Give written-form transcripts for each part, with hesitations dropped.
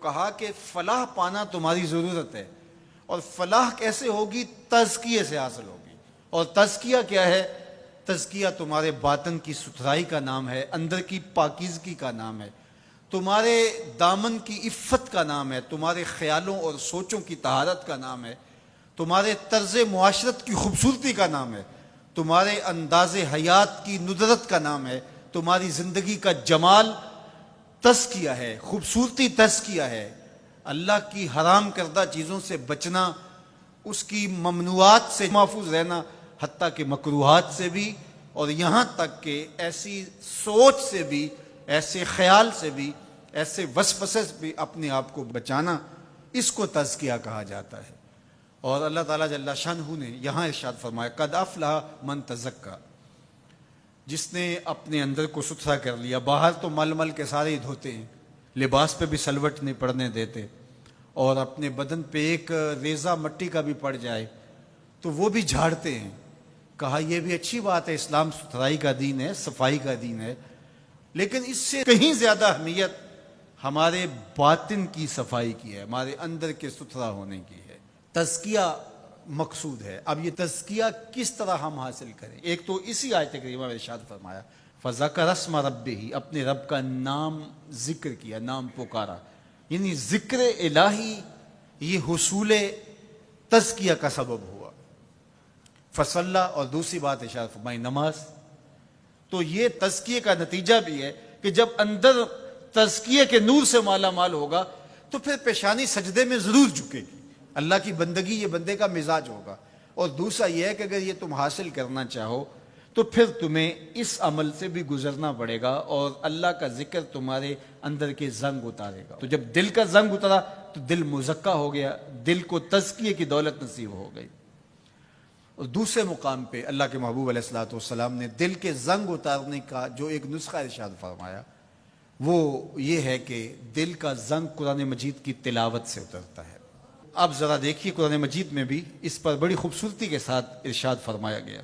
کہا کہ فلاح پانا تمہاری ضرورت ہے، اور فلاح کیسے ہوگی؟ تزکیے سے حاصل ہوگی۔ اور تزکیہ کیا ہے؟ تزکیہ تمہارے باطن کی ستھرائی کا نام ہے، اندر کی پاکیزگی کا نام ہے، تمہارے دامن کی عفت کا نام ہے، تمہارے خیالوں اور سوچوں کی طہارت کا نام ہے، تمہارے طرز معاشرت کی خوبصورتی کا نام ہے، تمہارے انداز حیات کی ندرت کا نام ہے، تمہاری زندگی کا جمال تزکیہ ہے، خوبصورتی تزکیہ ہے۔ اللہ کی حرام کردہ چیزوں سے بچنا، اس کی ممنوعات سے محفوظ رہنا، حتیٰ کہ مکروہات سے بھی، اور یہاں تک کہ ایسی سوچ سے بھی، ایسے خیال سے بھی، ایسے وسوسے سے بھی اپنے آپ کو بچانا، اس کو تزکیہ کہا جاتا ہے۔ اور اللہ تعالیٰ جل شانہ نے یہاں ارشاد فرمایا قد افلح من تزکا، جس نے اپنے اندر کو ستھرا کر لیا۔ باہر تو مل مل کے سارے ہی دھوتے ہیں، لباس پہ بھی سلوٹ نہیں پڑنے دیتے، اور اپنے بدن پہ ایک ریزہ مٹی کا بھی پڑ جائے تو وہ بھی جھاڑتے ہیں۔ کہا یہ بھی اچھی بات ہے، اسلام ستھرائی کا دین ہے، صفائی کا دین ہے، لیکن اس سے کہیں زیادہ اہمیت ہمارے باطن کی صفائی کی ہے، ہمارے اندر کے ستھرا ہونے کی ہے۔ تزکیہ مقصود ہے۔ اب یہ تزکیہ کس طرح ہم حاصل کریں؟ ایک تو اسی آیت کریمہ میں ارشاد فرمایا فذکر اسم ربہ، اپنے رب کا نام ذکر کیا، نام پکارا، یعنی ذکر الہی یہ حصول تزکیہ کا سبب ہوا۔ فصلی، اور دوسری بات ارشاد فرمائی نماز۔ تو یہ تزکیے کا نتیجہ بھی ہے کہ جب اندر تزکیے کے نور سے مالا مال ہوگا تو پھر پیشانی سجدے میں ضرور جھکے گی، اللہ کی بندگی یہ بندے کا مزاج ہوگا۔ اور دوسرا یہ ہے کہ اگر یہ تم حاصل کرنا چاہو تو پھر تمہیں اس عمل سے بھی گزرنا پڑے گا، اور اللہ کا ذکر تمہارے اندر کے زنگ اتارے گا۔ تو جب دل کا زنگ اترا تو دل مزکا ہو گیا، دل کو تزکیے کی دولت نصیب ہو گئی۔ اور دوسرے مقام پہ اللہ کے محبوب علیہ الصلوۃ والسلام نے دل کے زنگ اتارنے کا جو ایک نسخہ ارشاد فرمایا وہ یہ ہے کہ دل کا زنگ قرآن مجید کی تلاوت سے اترتا ہے۔ اب ذرا دیکھیے قرآن مجید میں بھی اس پر بڑی خوبصورتی کے ساتھ ارشاد فرمایا گیا۔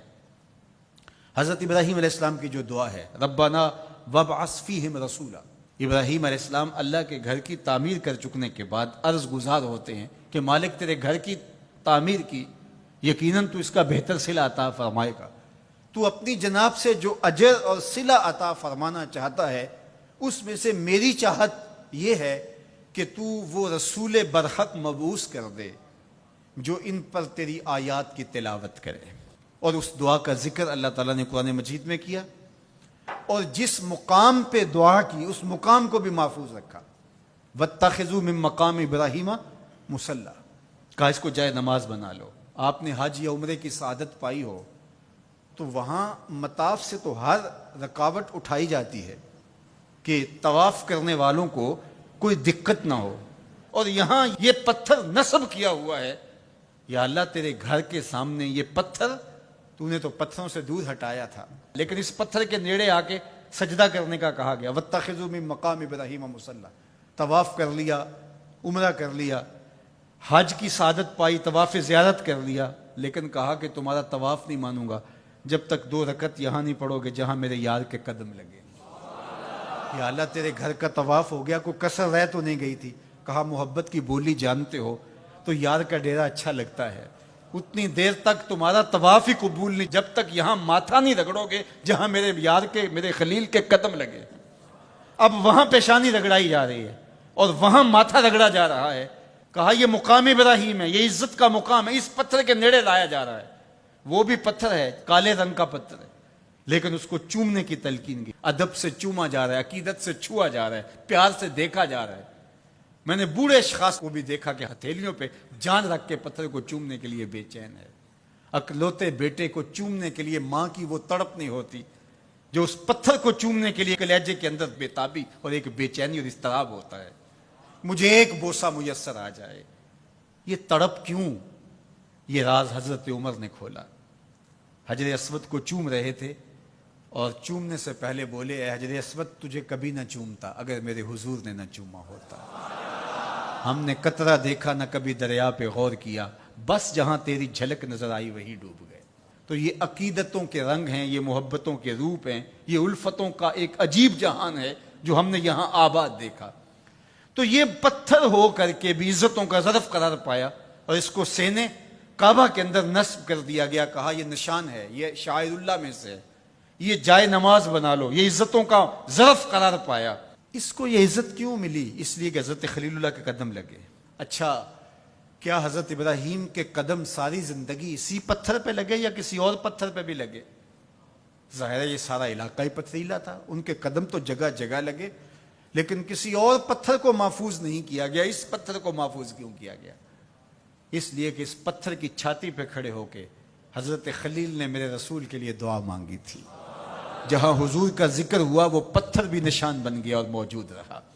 حضرت ابراہیم علیہ السلام کی جو دعا ہے ربنا وابعث فیہم رسولا، ابراہیم علیہ السلام اللہ کے گھر کی تعمیر کر چکنے کے بعد عرض گزار ہوتے ہیں کہ مالک تیرے گھر کی تعمیر کی، یقیناً تو اس کا بہتر صلہ عطا فرمائے گا، تو اپنی جناب سے جو اجر اور صلہ عطا فرمانا چاہتا ہے اس میں سے میری چاہت یہ ہے کہ تو وہ رسول برحق مبعوث کر دے جو ان پر تیری آیات کی تلاوت کرے۔ اور اس دعا کا ذکر اللہ تعالیٰ نے قرآن مجید میں کیا، اور جس مقام پہ دعا کی اس مقام کو بھی محفوظ رکھا۔ وَاتَّخِذُوا مِن مَّقَامِ إِبْرَاهِيمَ مُصَلَّى، کہا اس کو جائے نماز بنا لو۔ آپ نے حج یا عمرے کی سعادت پائی ہو تو وہاں مطاف سے تو ہر رکاوٹ اٹھائی جاتی ہے کہ طواف کرنے والوں کو کوئی دقت نہ ہو، اور یہاں یہ پتھر نصب کیا ہوا ہے، یا اللہ تیرے گھر کے سامنے یہ پتھر تو نے تو پتھروں سے دور ہٹایا تھا، لیکن اس پتھر کے نیڑے آ کے سجدہ کرنے کا کہا گیا۔ وَاتَّخِذُوا مِن مَّقَامِ إِبْرَاهِيمَ مُصَلَّى، طواف کر لیا، عمرہ کر لیا، حج کی سعادت پائی، طواف زیارت کر لیا، لیکن کہا کہ تمہارا طواف نہیں مانوں گا جب تک 2 رکعت یہاں نہیں پڑھو گے جہاں میرے یار کے قدم لگے۔ یا اللہ تیرے گھر کا طواف ہو گیا، کوئی کسر رہ تو نہیں گئی تھی؟ کہا محبت کی بولی جانتے ہو تو یار کا ڈیرا اچھا لگتا ہے، اتنی دیر تک تمہارا طواف ہی قبول نہیں جب تک یہاں ماتھا نہیں رگڑو گے جہاں میرے یار کے، میرے خلیل کے قدم لگے۔ اب وہاں پیشانی رگڑائی جا رہی ہے اور وہاں ماتھا رگڑا جا رہا ہے۔ کہا یہ مقام ابراہیم ہے، یہ عزت کا مقام ہے، اس پتھر کے نیڑے لایا جا رہا ہے۔ وہ بھی پتھر ہے، کالے رنگ کا پتھر ہے، لیکن اس کو چومنے کی تلقین کی، ادب سے چوما جا رہا ہے، عقیدت سے چھوا جا رہا ہے، پیار سے دیکھا جا رہا ہے۔ میں نے بوڑھے اشخاص کو بھی دیکھا کہ ہتھیلیوں پہ جان رکھ کے پتھر کو چومنے کے لیے بے چین ہے۔ اکلوتے بیٹے کو چومنے کے لیے ماں کی وہ تڑپ نہیں ہوتی جو اس پتھر کو چومنے کے لیے کلیجے کے اندر بے تابی اور ایک بے چینی اور اضطراب ہوتا ہے، مجھے ایک بوسہ میسر آ جائے۔ یہ تڑپ کیوں؟ یہ راز حضرت عمر نے کھولا۔ حجر اسود کو چوم رہے تھے اور چومنے سے پہلے بولے اے حجر اسود تجھے کبھی نہ چومتا اگر میرے حضور نے نہ چوما ہوتا۔ ہم نے قطرہ دیکھا نہ کبھی دریا پہ غور کیا، بس جہاں تیری جھلک نظر آئی وہی ڈوب گئے۔ تو یہ عقیدتوں کے رنگ ہیں، یہ محبتوں کے روپ ہیں، یہ الفتوں کا ایک عجیب جہان ہے جو ہم نے یہاں آباد دیکھا۔ تو یہ پتھر ہو کر کے بھی عزتوں کا ظرف قرار پایا، اور اس کو سینے کعبہ کے اندر نصب کر دیا گیا، کہا یہ نشان ہے، یہ شاعر اللہ میں سے ہے، یہ جائے نماز بنا لو، یہ عزتوں کا ظرف قرار پایا۔ اس کو یہ عزت کیوں ملی؟ اس لیے کہ حضرت خلیل اللہ کے قدم لگے۔ اچھا، کیا حضرت ابراہیم کے قدم ساری زندگی اسی پتھر پہ لگے یا کسی اور پتھر پہ بھی لگے؟ ظاہر ہے یہ سارا علاقہ ہی پتھریلا تھا، ان کے قدم تو جگہ جگہ لگے، لیکن کسی اور پتھر کو محفوظ نہیں کیا گیا۔ اس پتھر کو محفوظ کیوں کیا گیا؟ اس لیے کہ اس پتھر کی چھاتی پہ کھڑے ہو کے حضرت خلیل نے میرے رسول کے لیے دعا مانگی تھی۔ جہاں حضور کا ذکر ہوا وہ پتھر بھی نشان بن گیا اور موجود رہا۔